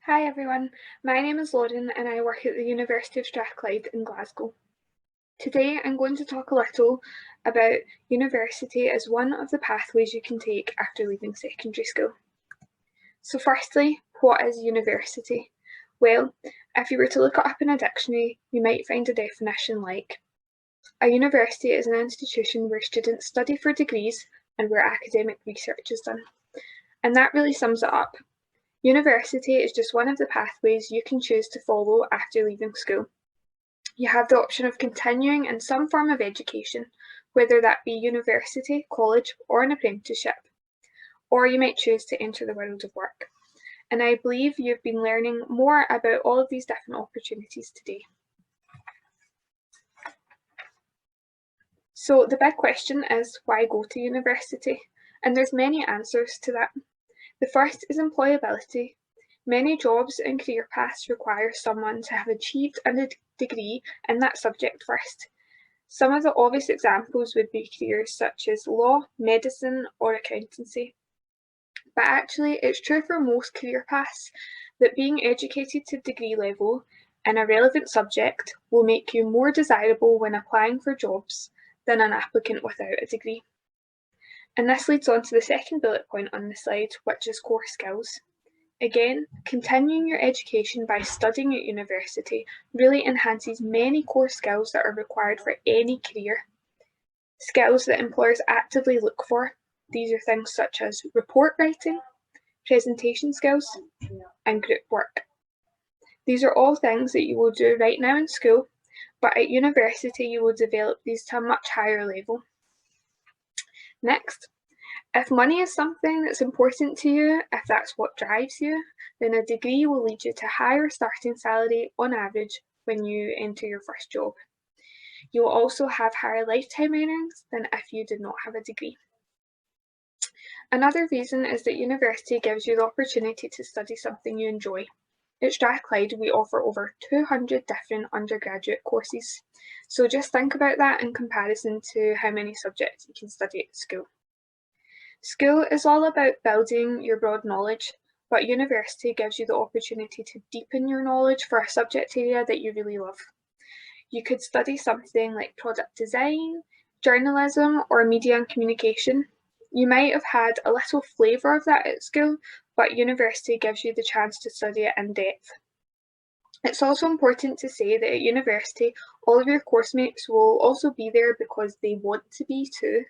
Hi everyone, my name is Lauren and I work at the University of Strathclyde in Glasgow. Today I'm going to talk a little about university as one of the pathways you can take after leaving secondary school. So firstly, what is university? Well, if you were to look it up in a dictionary, you might find a definition like, a university is an institution where students study for degrees and where academic research is done. And that really sums it up. University is just one of the pathways you can choose to follow after leaving school. You have the option of continuing in some form of education, whether that be university, college, or an apprenticeship, or you might choose to enter the world of work. And I believe you've been learning more about all of these different opportunities today. So the big question is, why go to university? And there's many answers to that. The first is employability. Many jobs and career paths require someone to have achieved a degree in that subject first. Some of the obvious examples would be careers such as law, medicine, or accountancy. But actually, it's true for most career paths that being educated to degree level in a relevant subject will make you more desirable when applying for jobs than an applicant without a degree. And this leads on to the second bullet point on the slide, which is core skills. Again, continuing your education by studying at university really enhances many core skills that are required for any career. Skills that employers actively look for. These are things such as report writing, presentation skills, and group work. These are all things that you will do right now in school, but at university you will develop these to a much higher level. Next, if money is something that's important to you, if that's what drives you, then a degree will lead you to a higher starting salary on average when you enter your first job. You will also have higher lifetime earnings than if you did not have a degree. Another reason is that university gives you the opportunity to study something you enjoy. At Strathclyde, we offer over 200 different undergraduate courses. So just think about that in comparison to how many subjects you can study at school. School is all about building your broad knowledge, but university gives you the opportunity to deepen your knowledge for a subject area that you really love. You could study something like product design, journalism, or media and communication. You might have had a little flavour of that at school, but university gives you the chance to study it in depth. It's also important to say that at university, all of your course mates will also be there because they want to be too.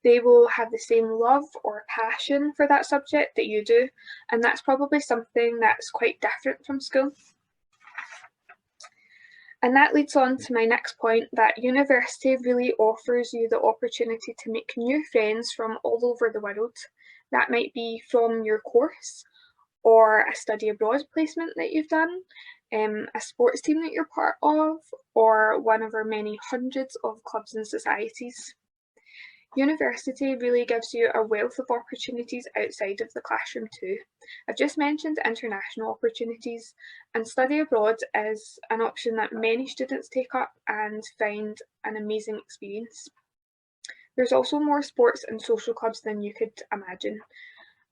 They will have the same love or passion for that subject that you do, and that's probably something that's quite different from school. And that leads on to my next point, that university really offers you the opportunity to make new friends from all over the world. That might be from your course, or a study abroad placement that you've done, a sports team that you're part of, or one of our many hundreds of clubs and societies. University really gives you a wealth of opportunities outside of the classroom too. I've just mentioned international opportunities, and study abroad is an option that many students take up and find an amazing experience. There's also more sports and social clubs than you could imagine.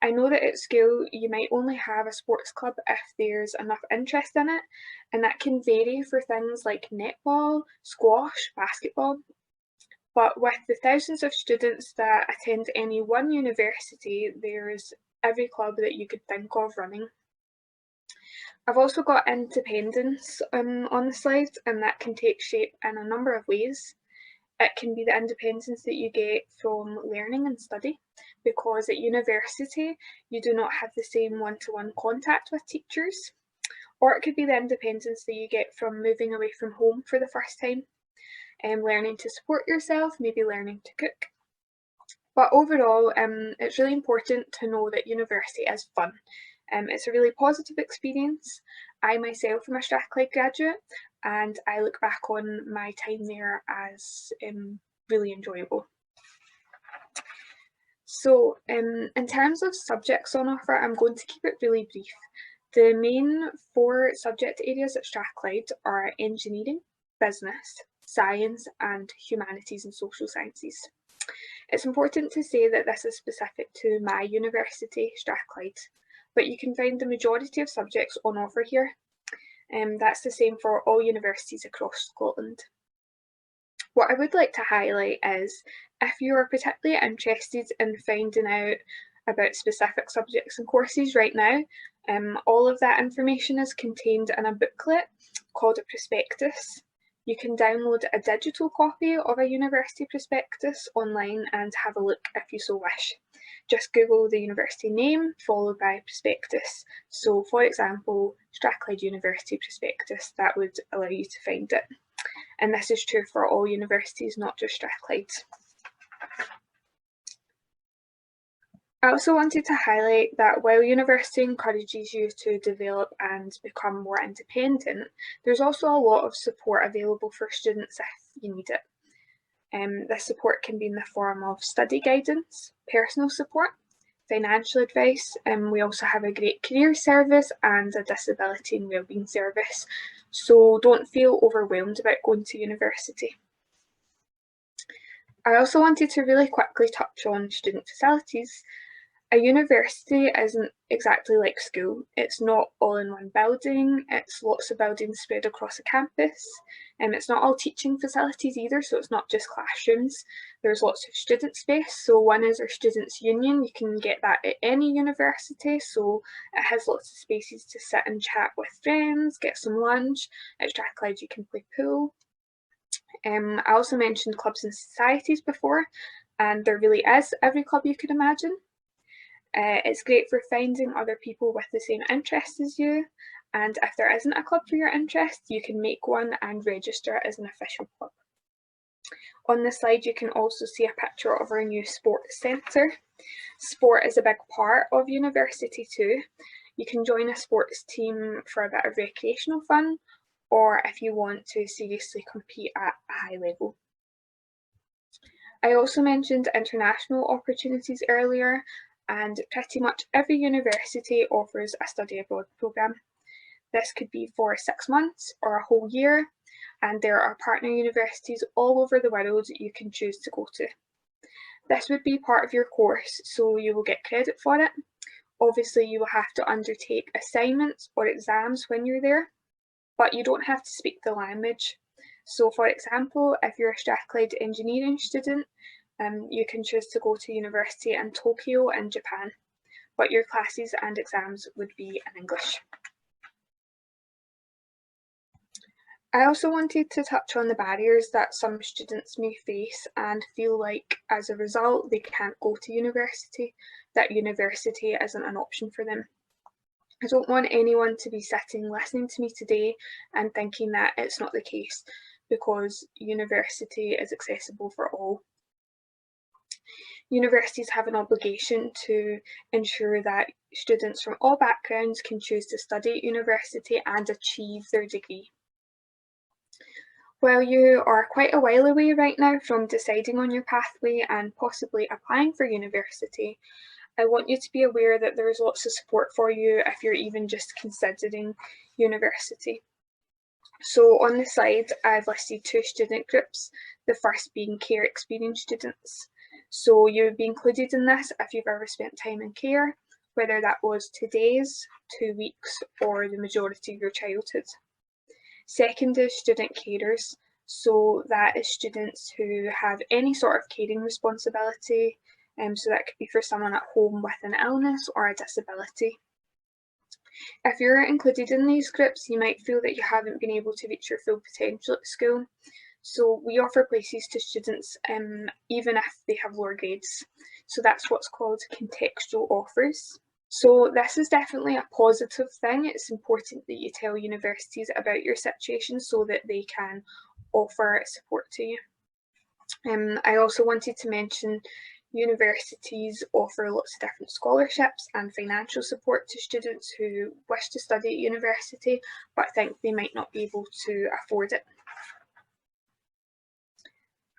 I know that at school you might only have a sports club if there's enough interest in it, and that can vary for things like netball, squash, basketball. But with the thousands of students that attend any one university, there's every club that you could think of running. I've also got independence on the slide, and that can take shape in a number of ways. It can be the independence that you get from learning and study, because at university you do not have the same one-to-one contact with teachers. Or it could be the independence that you get from moving away from home for the first time, learning to support yourself, maybe learning to cook. But overall, it's really important to know that university is fun. It's a really positive experience. I myself am a Strathclyde graduate, and I look back on my time there as really enjoyable. So in terms of subjects on offer, I'm going to keep it really brief. The main 4 subject areas at Strathclyde are engineering, business, science, and humanities and social sciences. It's important to say that this is specific to my university, Strathclyde, but you can find the majority of subjects on offer here. That's the same for all universities across Scotland. What I would like to highlight is if you are particularly interested in finding out about specific subjects and courses right now, all of that information is contained in a booklet called a prospectus. You can download a digital copy of a university prospectus online and have a look if you so wish. Just Google the university name followed by prospectus. So for example, Strathclyde University prospectus, that would allow you to find it. And this is true for all universities, not just Strathclyde. I also wanted to highlight that while university encourages you to develop and become more independent, there's also a lot of support available for students if you need it. This support can be in the form of study guidance, personal support, financial advice, and we also have a great career service and a disability and wellbeing service. So don't feel overwhelmed about going to university. I also wanted to really quickly touch on student facilities. A university isn't exactly like school. It's not all in one building, it's lots of buildings spread across a campus, and it's not all teaching facilities either, so it's not just classrooms. There's lots of student space, so one is our students' union. You can get that at any university, so it has lots of spaces to sit and chat with friends, get some lunch. At Strathclyde you can play pool. I also mentioned clubs and societies before, and there really is every club you could imagine. It's great for finding other people with the same interests as you, and if there isn't a club for your interest, you can make one and register as an official club. On this slide you can also see a picture of our new sports centre. Sport is a big part of university too. You can join a sports team for a bit of recreational fun, or if you want to seriously compete at a high level. I also mentioned international opportunities earlier, and pretty much every university offers a study abroad programme. This could be for 6 months or a whole year, and there are partner universities all over the world you can choose to go to. This would be part of your course, so you will get credit for it. Obviously, you will have to undertake assignments or exams when you're there, but you don't have to speak the language. So for example, if you're a Strathclyde engineering student, you can choose to go to university in Tokyo in Japan, but your classes and exams would be in English. I also wanted to touch on the barriers that some students may face and feel like as a result they can't go to university, that university isn't an option for them. I don't want anyone to be sitting listening to me today and thinking that it's not the case, because university is accessible for all. Universities have an obligation to ensure that students from all backgrounds can choose to study at university and achieve their degree. While you are quite a while away right now from deciding on your pathway and possibly applying for university, I want you to be aware that there's lots of support for you if you're even just considering university. So on the slide, I've listed 2 student groups, the first being care experience students. So you would be included in this if you've ever spent time in care, whether that was 2 days, 2 weeks, or the majority of your childhood. Second is student carers. So that is students who have any sort of caring responsibility. So that could be for someone at home with an illness or a disability. If you're included in these groups, you might feel that you haven't been able to reach your full potential at school. So we offer places to students even if they have lower grades. So that's what's called contextual offers. So this is definitely a positive thing. It's important that you tell universities about your situation so that they can offer support to you. I also wanted to mention universities offer lots of different scholarships and financial support to students who wish to study at university but think they might not be able to afford it.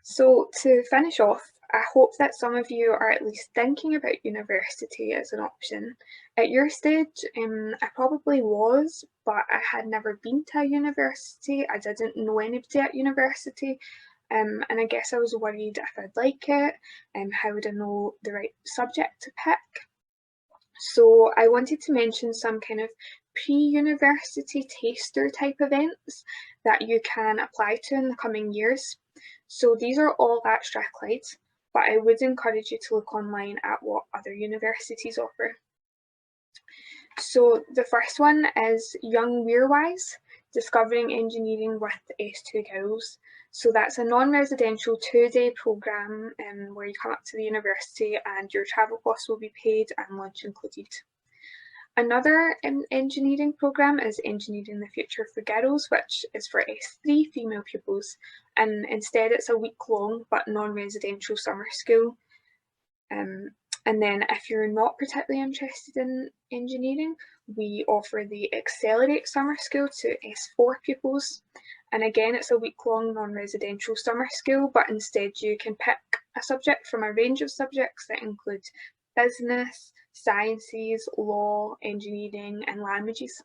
So to finish off, I hope that some of you are at least thinking about university as an option. At your stage, I probably was, but I had never been to a university. I didn't know anybody at university, and I guess I was worried if I'd like it, how would I know the right subject to pick. So I wanted to mention some kind of pre-university taster type events that you can apply to in the coming years. So these are all at Strathclyde, but I would encourage you to look online at what other universities offer. So the first one is Young Weirwise, Discovering Engineering with S2 Girls. So that's a non-residential 2-day programme where you come up to the university and your travel costs will be paid and lunch included. Another engineering programme is Engineering the Future for Girls, which is for S3 female pupils, and instead it's a week-long but non-residential summer school. And then if you're not particularly interested in engineering, we offer the Accelerate Summer School to S4 pupils. And again, it's a week-long non-residential summer school, but instead you can pick a subject from a range of subjects that include business, sciences, law, engineering and languages.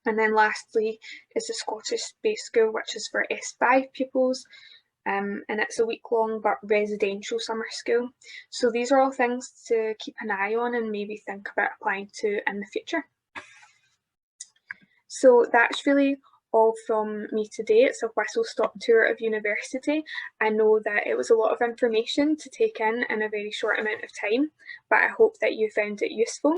And then lastly is the Scottish Space School, which is for S5 pupils, and it's a week-long but residential summer school. So these are all things to keep an eye on and maybe think about applying to in the future. So that's really all from me today. It's a whistle-stop tour of university. I know that it was a lot of information to take in a very short amount of time, but I hope that you found it useful.